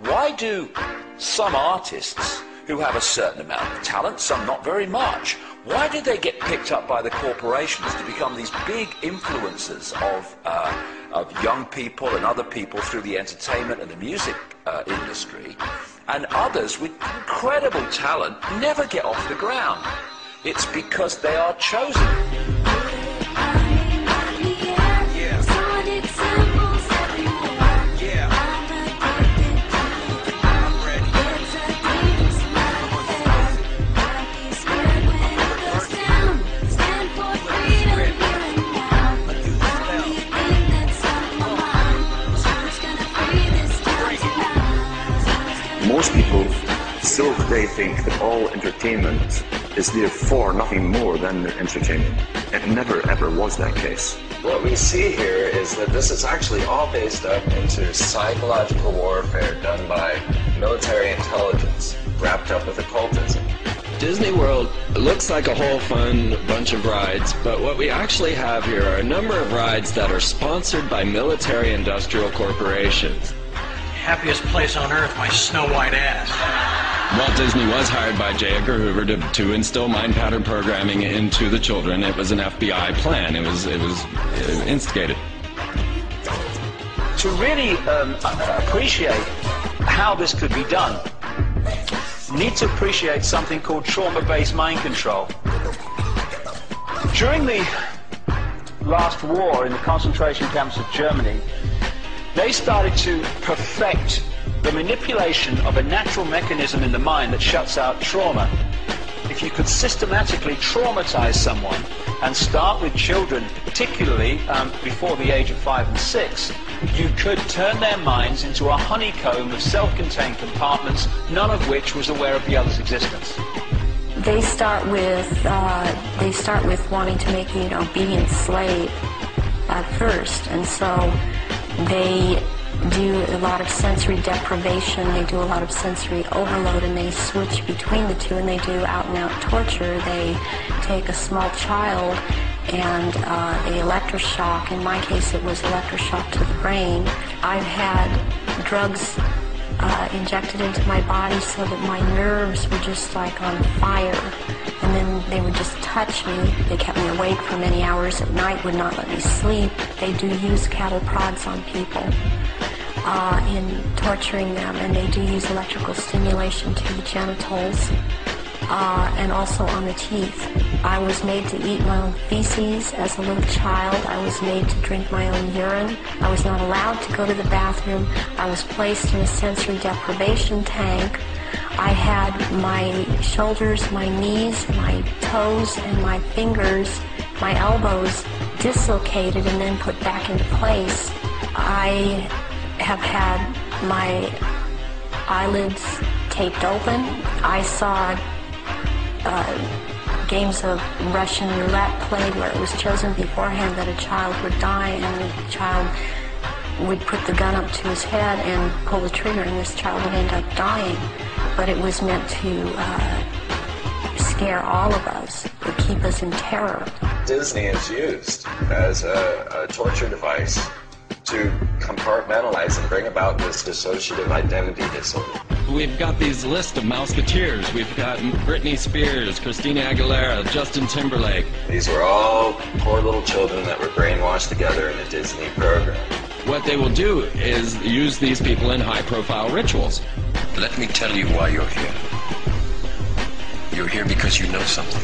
Why do some artists who have a certain amount of talent, some not very much, why do they get picked up by the corporations to become these big influencers of young people and other people through the entertainment and the music industry, and others with incredible talent never get off the ground? It's because they are chosen. Most people still today think that all entertainment is therefore nothing more than entertainment. It never ever was that case. What we see here is that this is actually all based up into psychological warfare done by military intelligence wrapped up with occultism. Disney World looks like a whole fun bunch of rides, but what we actually have here are a number of rides that are sponsored by military industrial corporations. Happiest place on earth, my snow white ass. Walt Disney was hired by J. Edgar Hoover to instill mind pattern programming into the children. It was an FBI plan. It was instigated. To really appreciate how this could be done, you need to appreciate something called trauma-based mind control. During the last war in the concentration camps of Germany, they started to perfect the manipulation of a natural mechanism in the mind that shuts out trauma. If you could systematically traumatize someone and start with children, particularly before the age of 5 and 6, you could turn their minds into a honeycomb of self-contained compartments, none of which was aware of the other's existence. They start with wanting to make you an obedient slave at first, and so they do a lot of sensory deprivation, they do a lot of sensory overload, and they switch between the two, and they do out-and-out torture. They take a small child and they electroshock. In my case, it was electroshock to the brain. I've had drugs injected into my body so that my nerves were just like on fire, and then they would just touch me. They kept me awake for many hours at night, would not let me sleep. They do use cattle prods on people in torturing them, and they do use electrical stimulation to the genitals and also on the teeth. I was made to eat my own feces as a little child. I was made to drink my own urine. I was not allowed to go to the bathroom. I was placed in a sensory deprivation tank. I had my shoulders, my knees, my toes, and my fingers, my elbows dislocated and then put back into place. I have had my eyelids taped open. I saw games of Russian roulette played where it was chosen beforehand that a child would die, and the child would put the gun up to his head and pull the trigger, and this child would end up dying. But it was meant to scare all of us, to keep us in terror. Disney is used as a torture device to compartmentalize and bring about this dissociative identity disorder. We've got these lists of Mouseketeers. We've got Britney Spears, Christina Aguilera, Justin Timberlake. These were all poor little children that were brainwashed together in a Disney program. What they will do is use these people in high-profile rituals. Let me tell you why you're here. You're here because you know something.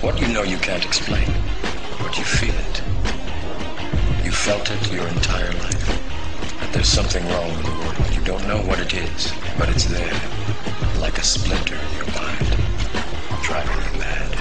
What you know you can't explain, but you feel it. You felt it your entire life. That there's something wrong with the world. You don't know what it is, but it's there, like a splinter in your mind, driving you mad.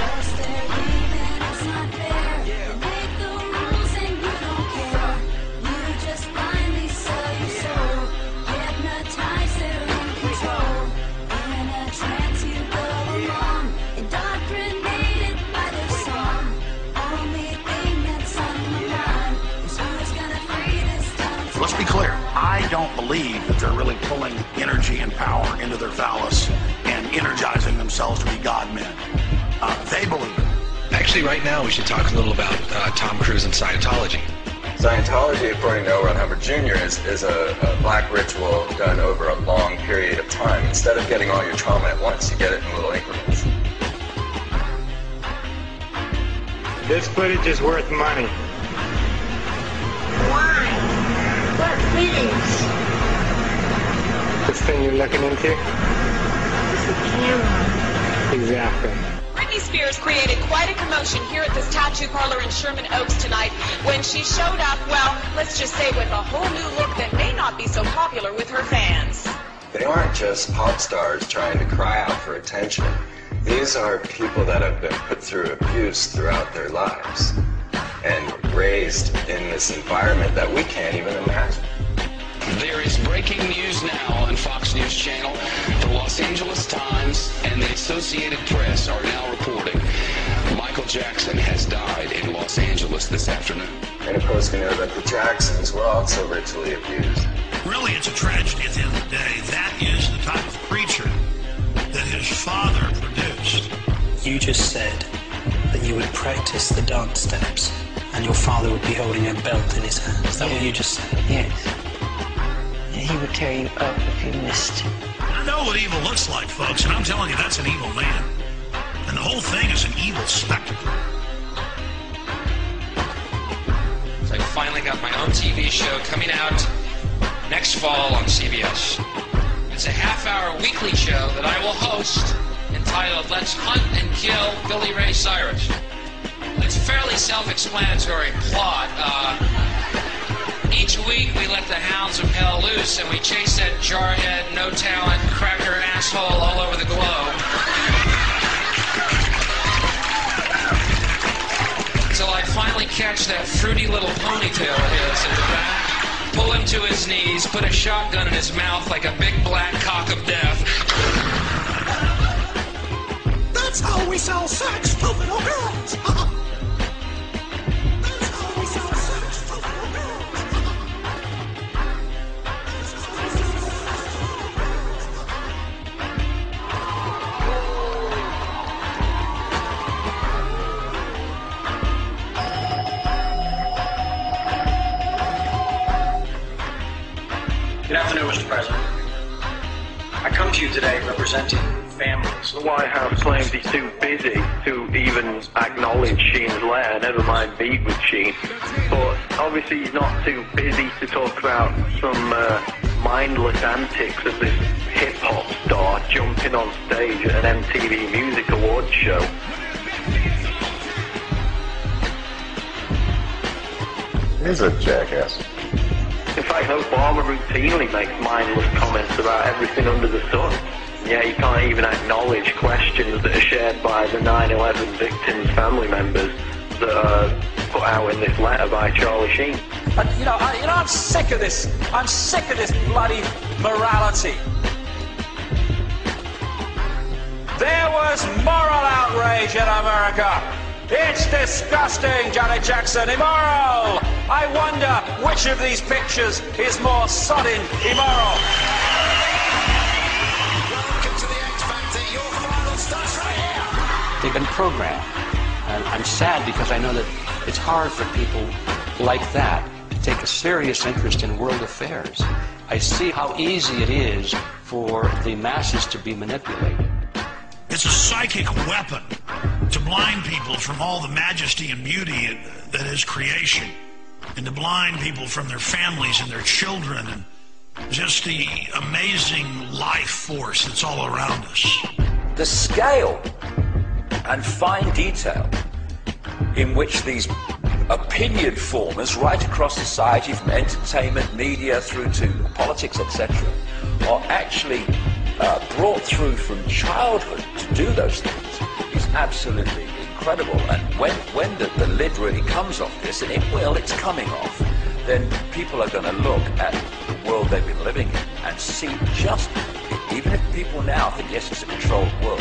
Let's be clear, I don't believe that they're really pulling energy and power into their phallus and energizing themselves to be God-men. They believe it. Actually, right now we should talk a little about Tom Cruise and Scientology. Scientology, according to L. Ron Hubbard Jr., is a black ritual done over a long period of time. Instead of getting all your trauma at once, you get it in little increments. This footage is worth money. Why? What footage? This thing you're looking into? It's a camera. Exactly. Britney Spears created quite a commotion here at this tattoo parlor in Sherman Oaks tonight when she showed up, well, let's just say with a whole new look that may not be so popular with her fans. They aren't just pop stars trying to cry out for attention. These are people that have been put through abuse throughout their lives and raised in this environment that we can't even imagine. There is breaking news now on Fox News Channel. The Los Angeles Times and the Associated Press are now reporting Michael Jackson has died in Los Angeles this afternoon. And of course we know that the Jacksons were also ritually abused. Really, it's a tragedy at the end of the day. That is the type of preacher that his father produced. You just said that you would practice the dance steps and your father would be holding a belt in his hand. Is that what you just said? Yes. He would tear you up if you missed. I know what evil looks like, folks, and I'm telling you, that's an evil man. And the whole thing is an evil spectacle. So I finally got my own TV show coming out next fall on CBS. It's a half-hour weekly show that I will host entitled Let's Hunt and Kill Billy Ray Cyrus. It's a fairly self-explanatory plot. Each week we let the hounds of hell loose and we chase that jarhead, no-talent, cracker asshole all over the globe. Until I finally catch that fruity little ponytail of his in the back, pull him to his knees, put a shotgun in his mouth like a big black cock of death. That's how we sell sex to little girls. That's how we sell sex to little girls. Good afternoon, Mr. President. I come to you today representing families. The White House claims he's too busy to even acknowledge Sheen's letter, never mind meet with Sheen. But obviously he's not too busy to talk about some mindless antics of this hip-hop star jumping on stage at an MTV Music Awards show. He's a jackass. In fact, Obama routinely makes mindless comments about everything under the sun. Yeah, he can't even acknowledge questions that are shared by the 9/11 victims' family members that are put out in this letter by Charlie Sheen. I'm sick of this. I'm sick of this bloody morality. There was moral outrage in America. It's disgusting, Janet Jackson. Immoral. I wonder which of these pictures is more sodding immoral. Welcome to the X Factor. Your final starts right here. They've been programmed. And I'm sad because I know that it's hard for people like that to take a serious interest in world affairs. I see how easy it is for the masses to be manipulated. It's a psychic weapon to blind people from all the majesty and beauty that is creation, and to blind people from their families and their children and just the amazing life force that's all around us. The scale and fine detail in which these opinion formers right across society, from entertainment, media through to politics, etc., are actually brought through from childhood to do those things is absolutely incredible. And when the lid really comes off this, and it's coming off, then people are going to look at the world they've been living in and see just, even if people now think, yes, it's a controlled world,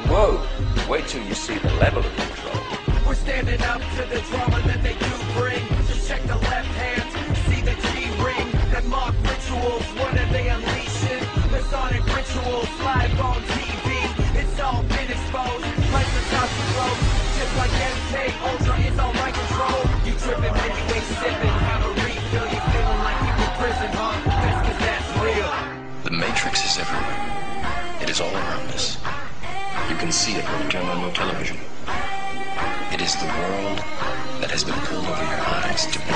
whoa, wait till you see the level of control. We're standing up to the drama that they do bring. Just check the left hand, see the G-ring. That mock rituals, what are they unleashing? Masonic rituals live on TV. It's all been exposed. Like the gospel flows, just like MK Ultra is on my control. You tripping, anyway, sipping. is all around us. You can see it when you turn on your television. It is the world that has been pulled over your eyes to